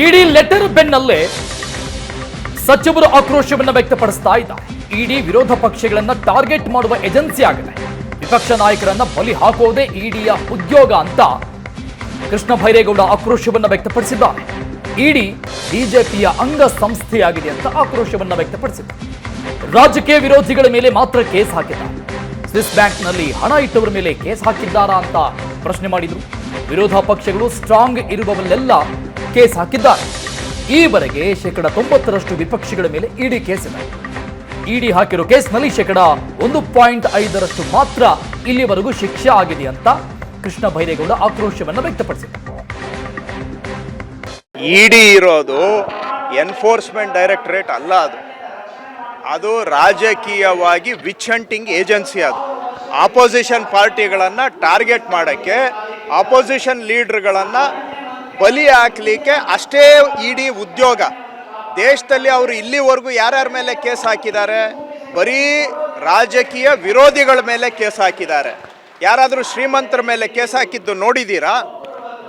ಇಡಿ letter ಬೆನ್ನಲ್ಲೇ ಸಚಿವರು ಆಕ್ರೋಶವನ್ನು ವ್ಯಕ್ತಪಡಿಸ್ತಾ ಇದ್ದಾರೆ. ಇಡಿ ವಿರೋಧ ಪಕ್ಷಗಳನ್ನ ಟಾರ್ಗೆಟ್ ಮಾಡುವ ಏಜೆನ್ಸಿ ಆಗಿದೆ. ವಿಪಕ್ಷ ನಾಯಕರನ್ನ ಬಲಿ ಹಾಕುವುದೇ ಇಡಿಯ ಉದ್ಯೋಗ ಅಂತ ಕೃಷ್ಣ ಭೈರೇಗೌಡ ಆಕ್ರೋಶವನ್ನು ವ್ಯಕ್ತಪಡಿಸಿದ್ದಾರೆ. ಇಡಿ ಬಿಜೆಪಿಯ ಅಂಗ ಸಂಸ್ಥೆಯಾಗಿದೆ ಅಂತ ಆಕ್ರೋಶವನ್ನು ವ್ಯಕ್ತಪಡಿಸಿದ್ದಾರೆ. ರಾಜಕೀಯ ವಿರೋಧಿಗಳ ಮೇಲೆ ಮಾತ್ರ ಕೇಸ್ ಹಾಕಿದ್ದಾರೆ. ಸ್ವಿಸ್ ಬ್ಯಾಂಕ್ನಲ್ಲಿ ಹಣ ಇಟ್ಟವರ ಮೇಲೆ ಕೇಸ್ ಹಾಕಿದ್ದಾರಾ ಅಂತ ಪ್ರಶ್ನೆ ಮಾಡಿದ್ರು. ವಿರೋಧ ಪಕ್ಷಗಳು ಸ್ಟ್ರಾಂಗ್ ಇರುವವಲ್ಲೆಲ್ಲ ಕೇಸ್ ಹಾಕಿದ್ದಾರೆ. ಈವರೆಗೆ 90% ವಿಪಕ್ಷಗಳ ಮೇಲೆ ಇಡಿ ಕೇಸ್ ಇದೆ. ಇಡಿ ಹಾಕಿರೋ ಕೇಸ್ನಲ್ಲಿ 1.5% ಮಾತ್ರ ಇಲ್ಲಿವರೆಗೂ ಶಿಕ್ಷೆ ಆಗಿದೆ ಅಂತ ಕೃಷ್ಣ ಭೈರೇಗೌಡ ಆಕ್ರೋಶವನ್ನು ವ್ಯಕ್ತಪಡಿಸಿದ್ದಾರೆ. ಇಡಿ ಇರೋದು ಎನ್ಫೋರ್ಸ್ಮೆಂಟ್ ಡೈರೆಕ್ಟರೇಟ್ ಅಲ್ಲ, ಅದು ರಾಜಕೀಯವಾಗಿ ವಿಚ್ ಹಂಟಿಂಗ್ ಏಜೆನ್ಸಿ. ಅದು ಆಪೋಸಿಷನ್ ಪಾರ್ಟಿಗಳನ್ನು ಟಾರ್ಗೆಟ್ ಮಾಡೋಕ್ಕೆ, ಆಪೋಸಿಷನ್ ಲೀಡರ್ಗಳನ್ನು ಬಲಿ ಹಾಕಲಿಕ್ಕೆ ಅಷ್ಟೇ ಇಡಿ ಉದ್ಯೋಗ. ದೇಶದಲ್ಲಿ ಅವರು ಇಲ್ಲಿವರೆಗೂ ಯಾರ್ಯಾರ ಮೇಲೆ ಕೇಸ್ ಹಾಕಿದ್ದಾರೆ? ಬರೀ ರಾಜಕೀಯ ವಿರೋಧಿಗಳ ಮೇಲೆ ಕೇಸ್ ಹಾಕಿದ್ದಾರೆ. ಯಾರಾದರೂ ಶ್ರೀಮಂತರ ಮೇಲೆ ಕೇಸ್ ಹಾಕಿದ್ದು ನೋಡಿದ್ದೀರಾ?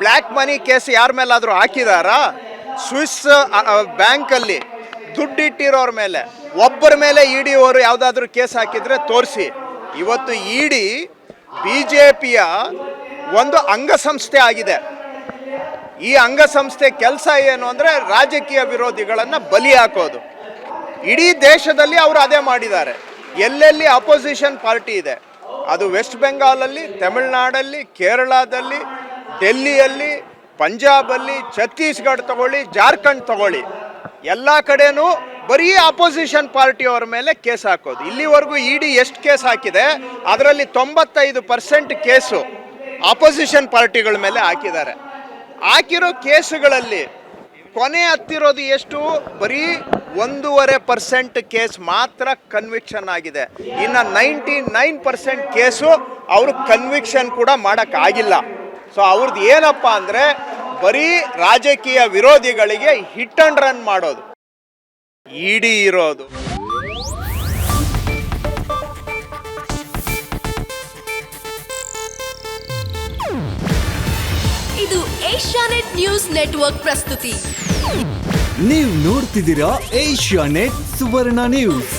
ಬ್ಲ್ಯಾಕ್ ಮನಿ ಕೇಸ್ ಯಾರ ಮೇಲಾದರೂ ಹಾಕಿದಾರಾ? ಸ್ವಿಸ್ ಬ್ಯಾಂಕಲ್ಲಿ ದುಡ್ಡಿಟ್ಟಿರೋರ ಮೇಲೆ ಒಬ್ಬರ ಮೇಲೆ ಇಡಿ ಅವರು ಯಾವುದಾದ್ರೂ ಕೇಸ್ ಹಾಕಿದರೆ ತೋರಿಸಿ. ಇವತ್ತು ಇಡಿ BJPಯ ಒಂದು ಅಂಗಸಂಸ್ಥೆ ಆಗಿದೆ. ಈ ಅಂಗಸಂಸ್ಥೆ ಕೆಲಸ ಏನು ಅಂದರೆ ರಾಜಕೀಯ ವಿರೋಧಿಗಳನ್ನು ಬಲಿ ಹಾಕೋದು. ಇಡೀ ದೇಶದಲ್ಲಿ ಅವರು ಅದೇ ಮಾಡಿದ್ದಾರೆ. ಎಲ್ಲೆಲ್ಲಿ ಅಪೋಸಿಷನ್ ಪಾರ್ಟಿ ಇದೆ, ಅದು ವೆಸ್ಟ್ ಬೆಂಗಾಲಲ್ಲಿ, ತಮಿಳುನಾಡಲ್ಲಿ, ಕೇರಳದಲ್ಲಿ, ಡೆಲ್ಲಿಯಲ್ಲಿ, ಪಂಜಾಬಲ್ಲಿ, ಛತ್ತೀಸ್ಗಢ ತಗೊಳ್ಳಿ, ಜಾರ್ಖಂಡ್ ತಗೊಳ್ಳಿ, ಎಲ್ಲ ಕಡೆನೂ ಬರೀ ಅಪೋಸಿಷನ್ ಪಾರ್ಟಿಯವರ ಮೇಲೆ ಕೇಸ್ ಹಾಕೋದು. ಇಲ್ಲಿವರೆಗೂ ಇಡಿ ಎಷ್ಟು ಕೇಸ್ ಹಾಕಿದೆ? ಅದರಲ್ಲಿ 95% ಕೇಸು ಅಪೋಸಿಷನ್ ಪಾರ್ಟಿಗಳ ಮೇಲೆ ಹಾಕಿದ್ದಾರೆ. ಹಾಕಿರೋ ಕೇಸುಗಳಲ್ಲಿ ಕೊನೆ ಹತ್ತಿರೋದು ಎಷ್ಟು? ಬರೀ 1.5% ಕೇಸ್ ಮಾತ್ರ ಕನ್ವಿಕ್ಷನ್ ಆಗಿದೆ. ಇನ್ನು 99% ಕೇಸು ಅವರು ಕನ್ವಿಕ್ಷನ್ ಕೂಡ ಮಾಡೋಕ್ಕಾಗಿಲ್ಲ. ಸೊ ಅವ್ರದ್ದು ಏನಪ್ಪ ಅಂದರೆ ಬರೀ ರಾಜಕೀಯ ವಿರೋಧಿಗಳಿಗೆ ಹಿಟ್ ಅಂಡ್ ರನ್ ಮಾಡೋದು ಇಡಿ ಇರೋದು. ಇದು ಏಷ್ಯಾನೆಟ್ ನ್ಯೂಸ್ ನೆಟ್ವರ್ಕ್ ಪ್ರಸ್ತುತಿ. ನೀವು ನೋಡ್ತಿದ್ದೀರಾ ಏಷ್ಯಾನೆಟ್ ಸುವರ್ಣ ನ್ಯೂಸ್.